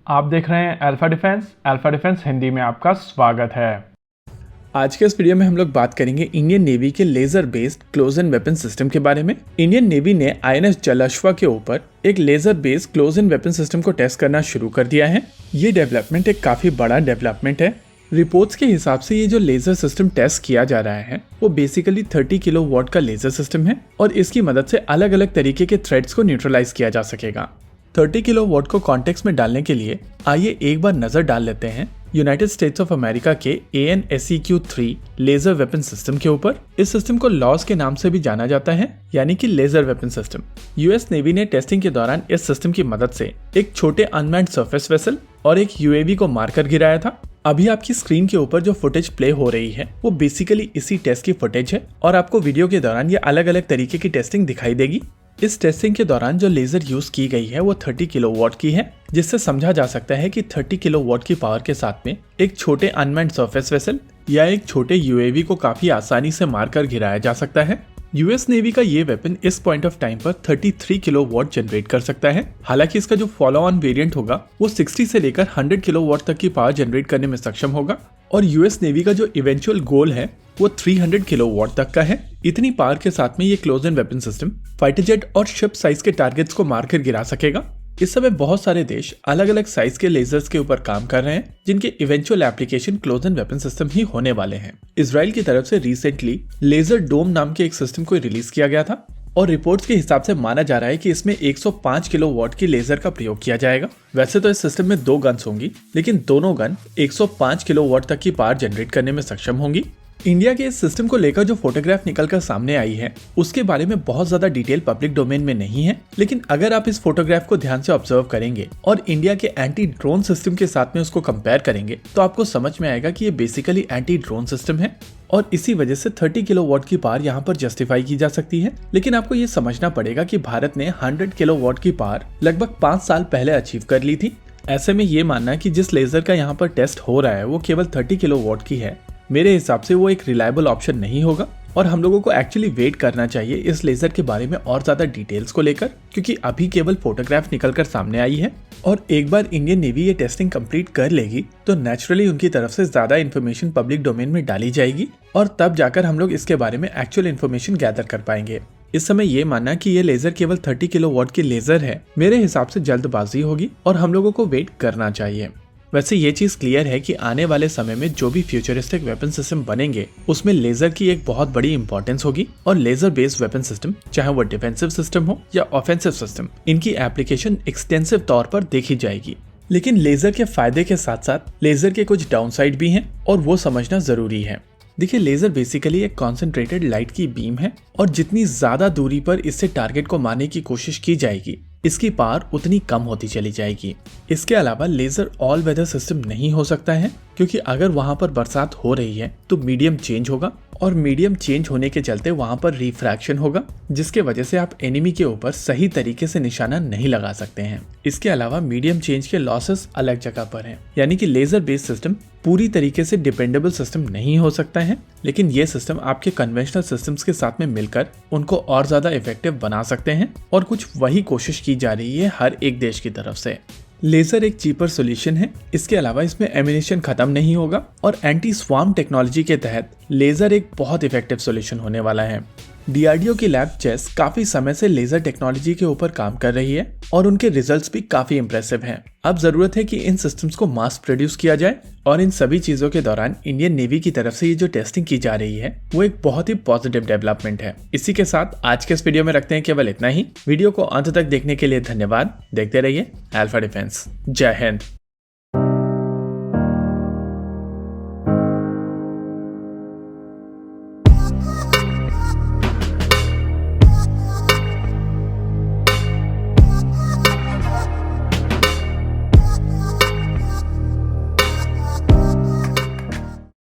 आप देख रहे हैं अल्फा डिफेंस हिंदी में आपका स्वागत है। आज के इस वीडियो में हम लोग बात करेंगे इंडियन नेवी के laser based close and weapon system के बारे में। इंडियन नेवी ने आईएनएस जलाश्वा के ऊपर एक laser based close and weapon system को टेस्ट करना शुरू कर दिया है। ये डेवलपमेंट एक काफी बड़ा डेवलपमेंट है। रिपोर्ट्स के हिसाब से ये जो लेजर सिस्टम टेस्ट किया जा रहा है वो बेसिकली 30 किलो वॉट का लेजर सिस्टम है और इसकी मदद से अलग अलग तरीके के थ्रेड्स को न्यूट्रलाइज किया जा सकेगा। 30 किलो वॉट को कॉन्टेक्स्ट में डालने के लिए आइए एक बार नजर डाल लेते हैं यूनाइटेड स्टेट्स ऑफ अमेरिका के AN/SEQ-3 लेजर वेपन सिस्टम के ऊपर। इस सिस्टम को लॉस के नाम से भी जाना जाता है, यानी कि laser weapon system. US navy ने टेस्टिंग के दौरान इस सिस्टम की मदद से एक छोटे अनमैन्ड सरफेस वेसल और एक UAV को मारकर गिराया था। अभी आपकी स्क्रीन के ऊपर जो फुटेज प्ले हो रही है वो बेसिकली इसी टेस्ट की फुटेज है और आपको वीडियो के दौरान ये अलग अलग तरीके की टेस्टिंग दिखाई देगी। इस टेस्टिंग के दौरान जो लेजर यूज की गई है वो 30 किलो वॉट की है, जिससे समझा जा सकता है कि 30 किलो वॉट की पावर के साथ में एक छोटे अनमैन्ड सरफेस वेसल या एक छोटे UAV को काफी आसानी से मारकर गिराया जा सकता है। यूएस नेवी का ये वेपन इस पॉइंट ऑफ टाइम पर 33 किलो वॉट जनरेट कर सकता है। हालांकि इसका जो फॉलो ऑन वेरिएंट होगा वो 60 से लेकर 100 किलो वॉट तक की पावर जनरेट करने में सक्षम होगा और यूएस नेवी का जो इवेंचुअल गोल है वो 300 किलो वॉट तक का है। इतनी पावर के साथ में ये close and weapon system fighter jet और शिप साइज के टारगेट्स को मारकर गिरा सकेगा। इस समय बहुत सारे देश अलग अलग साइज के लेजर्स के ऊपर काम कर रहे हैं, जिनके eventual application close and weapon system ही होने वाले हैं। इजराइल की तरफ से रिसेंटली लेजर डोम नाम के एक सिस्टम को रिलीज किया गया था और रिपोर्ट्स के हिसाब से माना जा रहा है कि इसमें 105 किलो वॉट की लेजर का प्रयोग किया जाएगा। वैसे तो इस सिस्टम में 2 गन्स होंगी, लेकिन दोनों गन 105 किलो वॉट तक की पावर जनरेट करने में सक्षम होंगी। इंडिया के इस सिस्टम को लेकर जो फोटोग्राफ निकलकर सामने आई है उसके बारे में बहुत ज्यादा डिटेल पब्लिक डोमेन में नहीं है, लेकिन अगर आप इस फोटोग्राफ को ध्यान से ऑब्जर्व करेंगे और इंडिया के एंटी ड्रोन सिस्टम के साथ में उसको कंपेयर करेंगे तो आपको समझ में आएगा कि ये बेसिकली एंटी ड्रोन सिस्टम है और इसी वजह से 30 किलो वॉट की पावर यहाँ पर जस्टिफाई की जा सकती है। लेकिन आपको ये समझना पड़ेगा कि भारत ने 100 किलो वॉट की पावर लगभग 5 साल पहले अचीव कर ली थी। ऐसे में ये मानना कि जिस लेजर का यहाँ पर टेस्ट हो रहा है वो केवल 30 किलो वॉट की है, मेरे हिसाब से वो एक रिलायबल ऑप्शन नहीं होगा और हम लोगों को एक्चुअली वेट करना चाहिए इस लेजर के बारे में और ज्यादा डिटेल्स को लेकर, क्योंकि अभी केवल फोटोग्राफ निकलकर सामने आई है और एक बार इंडियन नेवी ये टेस्टिंग कंप्लीट कर लेगी तो नेचुरली उनकी तरफ से ज्यादा इन्फॉर्मेशन पब्लिक डोमेन में डाली जाएगी और तब जाकर हम लोग इसके बारे में एक्चुअल इन्फॉर्मेशन गैदर कर पाएंगे। इस समय ये मानना कि ये लेजर केवल 30 किलो वॉट की लेजर है, मेरे हिसाब से जल्दबाजी होगी और हम लोगों को वेट करना चाहिए। वैसे ये चीज क्लियर है कि आने वाले समय में जो भी फ्यूचरिस्टिक वेपन सिस्टम बनेंगे उसमें लेजर की एक बहुत बड़ी इंपॉर्टेंस होगी और लेजर बेस्ड वेपन सिस्टम, चाहे वो डिफेंसिव सिस्टम हो या ऑफेंसिव सिस्टम, इनकी एप्लीकेशन एक्सटेंसिव तौर पर देखी जाएगी। लेकिन लेजर के फायदे के साथ साथ लेजर के कुछ डाउनसाइड भी हैं और वो समझना जरूरी है। देखिए, लेजर बेसिकली एक कॉन्सेंट्रेटेड लाइट की बीम है और जितनी ज्यादा दूरी पर इससे टारगेट को मारने की कोशिश की जाएगी इसकी पावर उतनी कम होती चली जाएगी। इसके अलावा लेजर ऑल वेदर सिस्टम नहीं हो सकता है, क्योंकि अगर वहां पर बरसात हो रही है तो मीडियम चेंज होगा और मीडियम चेंज होने के चलते वहां पर रिफ्रैक्शन होगा, जिसके वजह से आप एनिमी के ऊपर सही तरीके से निशाना नहीं लगा सकते हैं। इसके अलावा मीडियम चेंज के लॉसेस अलग जगह पर हैं, यानी कि लेजर बेस्ड सिस्टम पूरी तरीके से डिपेंडेबल सिस्टम नहीं हो सकता है, लेकिन ये सिस्टम आपके कन्वेंशनल सिस्टम्स के साथ में मिलकर उनको और ज्यादा इफेक्टिव बना सकते हैं और कुछ वही कोशिश की जा रही है हर एक देश की तरफ से। लेजर एक चीपर सॉल्यूशन है। इसके अलावा इसमें एमिनेशन खत्म नहीं होगा और एंटी स्वार्म टेक्नोलॉजी के तहत लेजर एक बहुत इफेक्टिव सॉल्यूशन होने वाला है। DRDO की लैब चेस काफी समय से लेजर टेक्नोलॉजी के ऊपर काम कर रही है और उनके रिजल्ट्स भी काफी इंप्रेसिव हैं। अब जरूरत है कि इन सिस्टम्स को मास प्रोड्यूस किया जाए और इन सभी चीजों के दौरान इंडियन नेवी की तरफ से ये जो टेस्टिंग की जा रही है वो एक बहुत ही पॉजिटिव डेवलपमेंट है। इसी के साथ आज के इस वीडियो में रखते हैं केवल इतना ही। वीडियो को अंत तक देखने के लिए धन्यवाद। देखते रहिए अल्फा डिफेंस। जय हिंद।